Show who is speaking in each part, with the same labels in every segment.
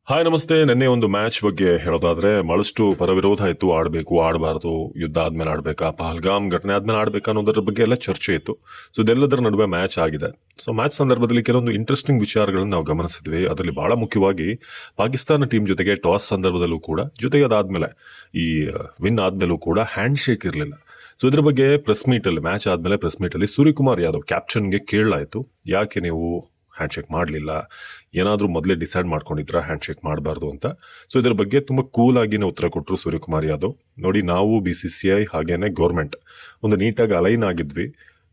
Speaker 1: Hi ನಮಸ್ತೆ. ನಿನ್ನೆ ಒಂದು ಮ್ಯಾಚ್ ಬಗ್ಗೆ ಹೇಳೋದಾದ್ರೆ ಬಹಳಷ್ಟು ಪರವಿರೋಧ ಇತ್ತು. ಆಡಬೇಕು ಆಡಬಾರ್ದು, ಯುದ್ಧ ಆದ್ಮೇಲೆ ಆಡ್ಬೇಕಾ, ಪಹಲ್ಗಾಮ್ ಘಟನೆ ಆದ್ಮೇಲೆ ಆಡ್ಬೇಕಾ ಅನ್ನೋದ್ರ ಬಗ್ಗೆ ಎಲ್ಲ ಚರ್ಚೆ ಇತ್ತು. ಸೊ ಇದೆಲ್ಲದರ ನಡುವೆ ಮ್ಯಾಚ್ ಆಗಿದೆ. ಸೊ ಮ್ಯಾಚ್ ಸಂದರ್ಭದಲ್ಲಿ ಕೆಲವೊಂದು ಇಂಟ್ರೆಸ್ಟಿಂಗ್ ವಿಚಾರಗಳನ್ನು ನಾವು ಗಮನಿಸಿದ್ವಿ. ಅದರಲ್ಲಿ ಬಹಳ ಮುಖ್ಯವಾಗಿ ಪಾಕಿಸ್ತಾನ ಟೀಮ್ ಜೊತೆಗೆ ಟಾಸ್ ಸಂದರ್ಭದಲ್ಲೂ ಕೂಡ, ಜೊತೆಗೆ ಅದಾದ್ಮೇಲೆ ಈ ವಿನ್ ಆದ್ಮೇಲೂ ಕೂಡ ಹ್ಯಾಂಡ್ ಶೇಕ್ ಇರಲಿಲ್ಲ. ಸೊ ಇದ್ರ ಬಗ್ಗೆ ಪ್ರೆಸ್ ಮೀಟ್ ಅಲ್ಲಿ, ಮ್ಯಾಚ್ ಆದ್ಮೇಲೆ ಪ್ರೆಸ್ ಮೀಟ್ ಅಲ್ಲಿ ಸೂರ್ಯಕುಮಾರ್ ಯಾದವ್ ಕ್ಯಾಪ್ಟನ್ಗೆ ಕೇಳಲಾಯಿತು, ಯಾಕೆ ನೀವು ಹ್ಯಾಂಡ್ ಶೇಕ್ ಮಾಡಲಿಲ್ಲ, ಏನಾದರೂ ಮೊದಲೇ ಡಿಸೈಡ್ ಮಾಡ್ಕೊಂಡಿದ್ರ ಹ್ಯಾಂಡ್ ಶೇಕ್ ಮಾಡಬಾರ್ದು ಅಂತ. ಸೊ ಇದ್ರ ಬಗ್ಗೆ ತುಂಬಾ ಕೂಲ್ ಆಗಿನೇ ಉತ್ತರ ಕೊಟ್ಟರು ಸೂರ್ಯಕುಮಾರ್ ಯಾದವ್. ನೋಡಿ, ನಾವು BCCI ಹಾಗೇನೆ ಗೌರ್ಮೆಂಟ್ ಒಂದು ನೀಟಾಗಿ ಅಲೈನ್ ಆಗಿದ್ವಿ.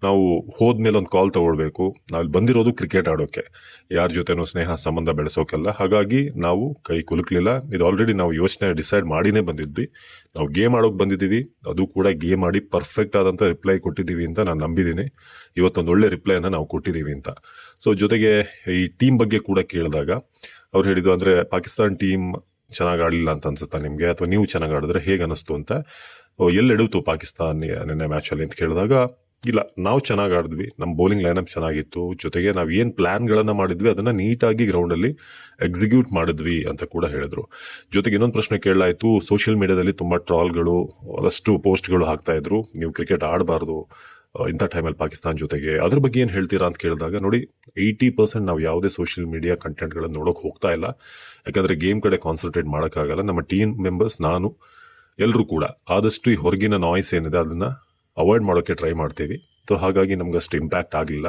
Speaker 1: ನಾವು ಹೋದ್ಮೇಲೆ ಒಂದು ಕಾಲ್ ತಗೊಳ್ಬೇಕು. ನಾವು ಬಂದಿರೋದು ಕ್ರಿಕೆಟ್ ಆಡೋಕೆ, ಯಾರ ಜೊತೆನೂ ಸ್ನೇಹ ಸಂಬಂಧ ಬೆಳೆಸೋಕೆಲ್ಲ. ಹಾಗಾಗಿ ನಾವು ಕೈ ಕುಲುಕ್ಲಿಲ್ಲ. ಇದು ಆಲ್ರೆಡಿ ನಾವು ಯೋಚನೆ ಡಿಸೈಡ್ ಮಾಡಿನೇ ಬಂದಿದ್ವಿ. ನಾವು ಗೇಮ್ ಆಡೋಕೆ ಬಂದಿದ್ದೀವಿ, ಅದು ಕೂಡ ಗೇಮ್ ಆಡಿ ಪರ್ಫೆಕ್ಟ್ ಆದಂಥ ರಿಪ್ಲೈ ಕೊಟ್ಟಿದ್ದೀವಿ ಅಂತ ನಾನು ನಂಬಿದ್ದೀನಿ. ಇವತ್ತೊಂದು ಒಳ್ಳೆ ರಿಪ್ಲೈನ ನಾವು ಕೊಟ್ಟಿದ್ದೀವಿ ಅಂತ. ಸೊ ಜೊತೆಗೆ ಈ ಟೀಮ್ ಬಗ್ಗೆ ಕೂಡ ಕೇಳಿದಾಗ ಅವ್ರು ಹೇಳಿದ್ದು, ಅಂದರೆ ಪಾಕಿಸ್ತಾನ್ ಟೀಮ್ ಚೆನ್ನಾಗಿ ಆಡಲಿಲ್ಲ ಅಂತ ಅನ್ಸುತ್ತಾ ನಿಮಗೆ, ಅಥವಾ ನೀವು ಚೆನ್ನಾಗಿ ಆಡಿದ್ರೆ ಹೇಗೆ ಅನಿಸ್ತು ಅಂತ, ಎಲ್ಲೆಡುತ್ತು ಪಾಕಿಸ್ತಾನ್ ನಿನ್ನೆ ಮ್ಯಾಚಲ್ಲಿ ಅಂತ ಕೇಳಿದಾಗ, ಇಲ್ಲ, ನಾವು ಚೆನ್ನಾಗಿ ಆಡಿದ್ವಿ, ನಮ್ಮ ಬೌಲಿಂಗ್ ಲೈನಪ್ ಚೆನ್ನಾಗಿತ್ತು, ಜೊತೆಗೆ ನಾವು ಏನು ಪ್ಲಾನ್ಗಳನ್ನು ಮಾಡಿದ್ವಿ ಅದನ್ನು ನೀಟಾಗಿ ಗ್ರೌಂಡಲ್ಲಿ ಎಕ್ಸಿಕ್ಯೂಟ್ ಮಾಡಿದ್ವಿ ಅಂತ ಕೂಡ ಹೇಳಿದ್ರು. ಜೊತೆಗೆ ಇನ್ನೊಂದು ಪ್ರಶ್ನೆ ಕೇಳಲಾಯಿತು, ಸೋಷಿಯಲ್ ಮೀಡಿಯಾದಲ್ಲಿ ತುಂಬ ಟ್ರಾಲ್ಗಳು, ಒಂದಷ್ಟು ಪೋಸ್ಟ್ಗಳು ಹಾಕ್ತಾ ಇದ್ರು, ನೀವು ಕ್ರಿಕೆಟ್ ಆಡಬಾರ್ದು ಇಂಥ ಟೈಮಲ್ಲಿ ಪಾಕಿಸ್ತಾನ ಜೊತೆಗೆ, ಅದ್ರ ಬಗ್ಗೆ ಏನು ಹೇಳ್ತೀರಾ ಅಂತ ಕೇಳಿದಾಗ, ನೋಡಿ, 80% ನಾವು ಯಾವುದೇ ಸೋಷಿಯಲ್ ಮೀಡಿಯಾ ಕಂಟೆಂಟ್ಗಳನ್ನು ನೋಡೋಕೆ ಹೋಗ್ತಾ ಇಲ್ಲ. ಯಾಕಂದರೆ ಗೇಮ್ ಕಡೆ ಕಾನ್ಸಂಟ್ರೇಟ್ ಮಾಡೋಕ್ಕಾಗಲ್ಲ. ನಮ್ಮ ಟೀಮ್ ಮೆಂಬರ್ಸ್, ನಾನು, ಎಲ್ಲರೂ ಕೂಡ ಆದಷ್ಟು ಈ ಹೊರಗಿನ ನಾಯ್ಸ್ ಏನಿದೆ ಅದನ್ನು ಅವಾಯ್ಡ್ ಮಾಡೋಕ್ಕೆ ಟ್ರೈ ಮಾಡ್ತೀವಿ. ಸೊ ಹಾಗಾಗಿ ನಮ್ಗೆ ಅಷ್ಟು ಇಂಪ್ಯಾಕ್ಟ್ ಆಗಲಿಲ್ಲ.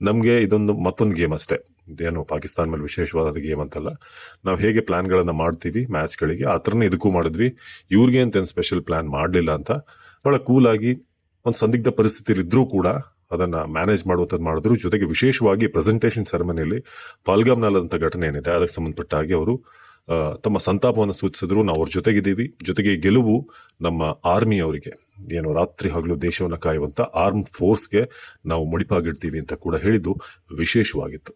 Speaker 1: ನಮಗೆ ಇದೊಂದು ಮತ್ತೊಂದು ಗೇಮ್ ಅಷ್ಟೇ, ಇದೇನು ಪಾಕಿಸ್ತಾನ ಮೇಲೆ ವಿಶೇಷವಾದ ಗೇಮ್ ಅಂತಲ್ಲ. ನಾವು ಹೇಗೆ ಪ್ಲ್ಯಾನ್ಗಳನ್ನು ಮಾಡ್ತೀವಿ ಮ್ಯಾಚ್ಗಳಿಗೆ, ಆ ಥರನೇ ಇದಕ್ಕೂ ಮಾಡಿದ್ವಿ. ಇವ್ರಿಗೆ ಅಂತೇನು ಸ್ಪೆಷಲ್ ಪ್ಲ್ಯಾನ್ ಮಾಡಲಿಲ್ಲ ಅಂತ ಭಾಳ ಕೂಲಾಗಿ ಒಂದು ಸಂದಿಗ್ಧ ಪರಿಸ್ಥಿತಿಯಲ್ಲಿ ಇದ್ರೂ ಕೂಡ ಅದನ್ನು ಮ್ಯಾನೇಜ್ ಮಾಡುವಂಥದ್ದು ಮಾಡಿದ್ರು. ಜೊತೆಗೆ ವಿಶೇಷವಾಗಿ ಪ್ರೆಸೆಂಟೇಷನ್ ಸೆರೆಮನಿಯಲ್ಲಿ ಪಾಲ್ಗಾಮ್ನಲ್ಲಂಥ ಘಟನೆ ಏನಿದೆ ಅದಕ್ಕೆ ಸಂಬಂಧಪಟ್ಟ ಹಾಗೆ ಅವರು ತಮ್ಮ ಸಂತಾಪವನ್ನು ಸೂಚಿಸಿದ್ರು. ನಾವು ಅವ್ರ ಜೊತೆಗಿದ್ದೀವಿ, ಜೊತೆಗೆ ಗೆಲುವು ನಮ್ಮ ಆರ್ಮಿ ಅವರಿಗೆ, ಏನು ರಾತ್ರಿ ಹಗಲು ದೇಶವನ್ನು ಕಾಯುವಂಥ ಆರ್ಮ್ ಫೋರ್ಸ್ಗೆ ನಾವು ಮುಡಿಪಾಗಿಡ್ತೀವಿ ಅಂತ ಕೂಡ ಹೇಳಿದ್ದು ವಿಶೇಷವಾಗಿತ್ತು.